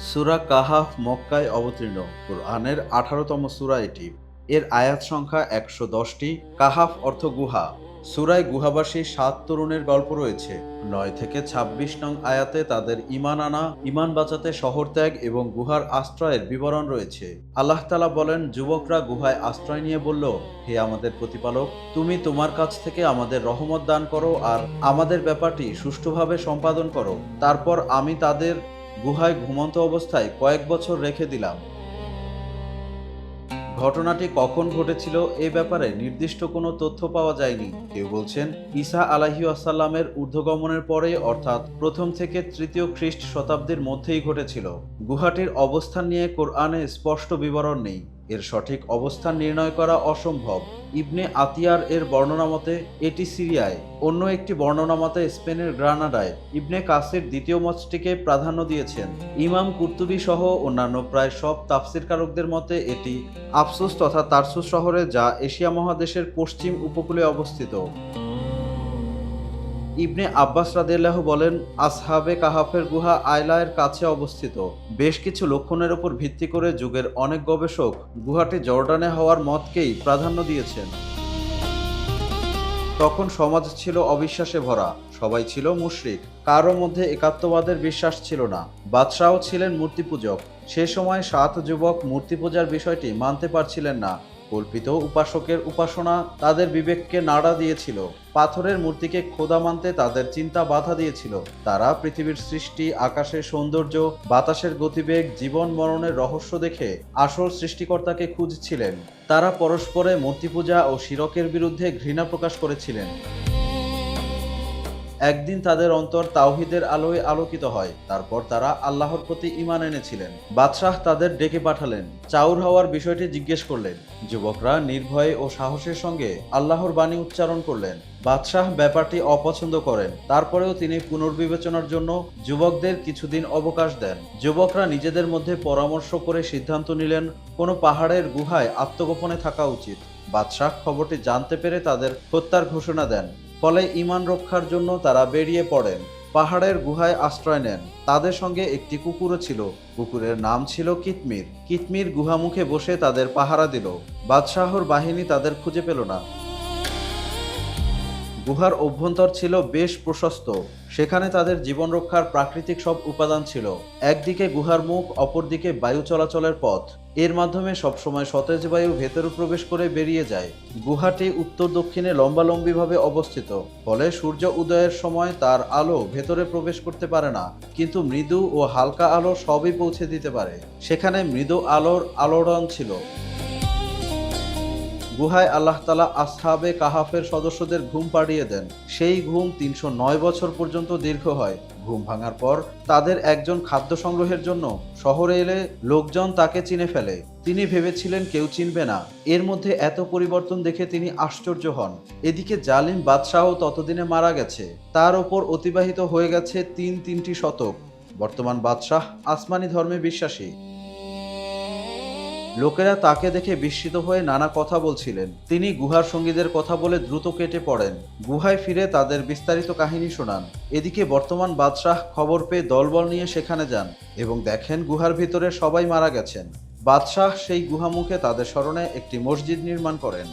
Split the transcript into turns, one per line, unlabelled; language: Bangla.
সূরা কাহাফ মক্কায় অবতীর্ণ। কুরআনের ১৮তম সূরা এটি। এর আয়াত সংখ্যা ১১০টি। কাহাফ অর্থ গুহা। সূরায় গুহাবাসী ৭ তরুণের গল্প রয়েছে। ৯ থেকে ২৬ নং আয়াতে তাদের ঈমান আনা, ঈমান বাঁচাতে শহর ত্যাগ এবং গুহার আশ্রয়ের বিবরণ রয়েছে। আল্লাহ তাআলা বলেন, যুবকরা গুহায় আশ্রয় নিয়ে বলল, হে আমাদের প্রতিপালক, তুমি তোমার কাছ থেকে আমাদের রহমত দান করো আর আমাদের ব্যাপারটি সুষ্ঠুভাবে সম্পাদন করো। তারপর আমি তাদের গুহায় ঘুমন্ত অবস্থায় কয়েক বছর রেখে দিলাম। ঘটনাটি কখন ঘটেছিল এ ব্যাপারে নির্দিষ্ট কোনো তথ্য পাওয়া যায়নি। কেউ বলছেন ঈসা আলাইহিওয়াসাল্লামের ঊর্ধ্বগমনের পরে, অর্থাৎ প্রথম থেকে তৃতীয় খ্রিস্ট শতাব্দীর মধ্যেই ঘটেছিল। গুহাটির অবস্থান নিয়ে কোরআনে স্পষ্ট বিবরণ নেই। এর সঠিক অবস্থান নির্ণয় করা অসম্ভব। ইবনে আতিয়ার এর বর্ণনা মতে এটি সিরিয়ায়, অন্য একটি বর্ণনা মতে স্পেনের গ্রানাডায়। ইবনে কাসির দ্বিতীয় মতটিকে প্রাধান্য দিয়েছেন। ইমাম কুরতুবী সহ অন্যান্য প্রায় সব তাফসিরকারকদের মতে এটি আফসুস তথা তারসুস শহরে, যা এশিয়া মহাদেশের পশ্চিম উপকূলে অবস্থিত। ইবনে আব্বাস রাদিয়াল্লাহু বলেন, আসহাবে কাহাফের গুহা আয়লায়ের কাছে অবস্থিত। বেশ কিছু লক্ষণের উপর ভিত্তি করে যুগের অনেক গবেষক গুহাটি জর্ডানে হওয়ার মতকেই প্রাধান্য দিয়েছেন। তখন সমাজ ছিল অবিশ্বাসে ভরা, সবাই ছিল মুশরিক, কারো মধ্যে একাত্মবাদের বিশ্বাস ছিল না। বাদশাহও ছিলেন মূর্তি পূজক। সে সময় ৭ যুবক মূর্তি পূজার বিষয়টি মানতে পারছিলেন না। কল্পিত উপাসকের উপাসনা তাদের বিবেককে নাড়া দিয়েছিল। পাথরের মূর্তিকে খোদা মানতে তাদের চিন্তা বাধা দিয়েছিল। তারা পৃথিবীর সৃষ্টি, আকাশের সৌন্দর্য, বাতাসের গতিবেগ, জীবন মরণের রহস্য দেখে আসল সৃষ্টিকর্তাকে খুঁজছিলেন। তারা পরস্পরে মূর্তি পূজা ও শিরকের বিরুদ্ধে ঘৃণা প্রকাশ করেছিলেন। একদিন তাদের অন্তর তাওহীদের আলোয় আলোকিত হয়। তারপর তারা আল্লাহর প্রতি ঈমান এনেছিলেন। বাদশাহ তাদের ডেকে পাঠালেন, চাউর হওয়ার বিষয়টি জিজ্ঞেস করলেন। যুবকরা নির্ভয়ে ও সাহসের সঙ্গে আল্লাহর বাণী উচ্চারণ করলেন। বাদশাহ ব্যাপারটি অপছন্দ করেন। তারপরেও তিনি পুনর্বিবেচনার জন্য যুবকদের কিছুদিন অবকাশ দেন। যুবকরা নিজেদের মধ্যে পরামর্শ করে সিদ্ধান্ত নিলেন, কোনো পাহাড়ের গুহায় আত্মগোপনে থাকা উচিত। বাদশাহ খবরটি জানতে পেরে তাদের হত্যার ঘোষণা দেন। ফলে ঈমান রক্ষার জন্য তারা বেরিয়ে পড়েন। পাহাড়ের গুহায় আশ্রয় নেন। তাদের সঙ্গে একটি কুকুরও ছিল। কুকুরের নাম ছিল কিতমির। কিতমির গুহামুখে বসে তাদের পাহারা দিল। বাদশাহর বাহিনী তাদের খুঁজে পেল না। গুহার অভ্যন্তর ছিল বেশ প্রশস্ত। সেখানে তাদের জীবন রক্ষার প্রাকৃতিক সব উপাদান ছিল। একদিকে গুহার মুখ, অপরদিকে বায়ু চলাচলের পথ। এর মাধ্যমে সবসময় সতেজ বায়ু ভেতরে প্রবেশ করে বেরিয়ে যায়। গুহাটি উত্তর দক্ষিণে লম্বালম্বিভাবে অবস্থিত, ফলে সূর্য উদয়ের সময় তার আলো ভেতরে প্রবেশ করতে পারে না, কিন্তু মৃদু ও হালকা আলো সবই পৌঁছে দিতে পারে। সেখানে মৃদু আলোর আলোড়ন ছিল। গুহায় আল্লাহ তাআলা আসহাবে কাহাফের সদস্যদের ঘুম পাড়িয়ে দেন। সেই ঘুম ৩০৯ বছর পর্যন্ত দীর্ঘ হয়। ঘুম ভাঙার পর তাদের একজন খাদ্য সংগ্রহের জন্য শহরে এলে লোকজন তাকে চিনে ফেলে। তিনি ভেবেছিলেন কেউ চিনবে না। এর মধ্যে এত পরিবর্তন দেখে তিনি আশ্চর্য হন। এদিকে জালিম বাদশাহ ততদিনে মারা গেছে। তার ওপর অতিবাহিত হয়ে গেছে তিনটি শতক। বর্তমান বাদশাহ আসমানি ধর্মে বিশ্বাসী। লোকেরা তাকে দেখে বিস্মিত হয়ে নানা কথা বলছিলেন। তিনি গুহার সঙ্গীদের কথা বলে দ্রুত কেটে পড়েন। গুহায় ফিরে তাদের বিস্তারিত কাহিনী শোনান। এদিকে বর্তমান বাদশাহ খবর পেয়ে দলবল নিয়ে সেখানে যান এবং দেখেন গুহার ভিতরে সবাই মারা গেছেন। বাদশাহ সেই গুহামুখে তাদের স্মরণে একটি মসজিদ নির্মাণ করেন।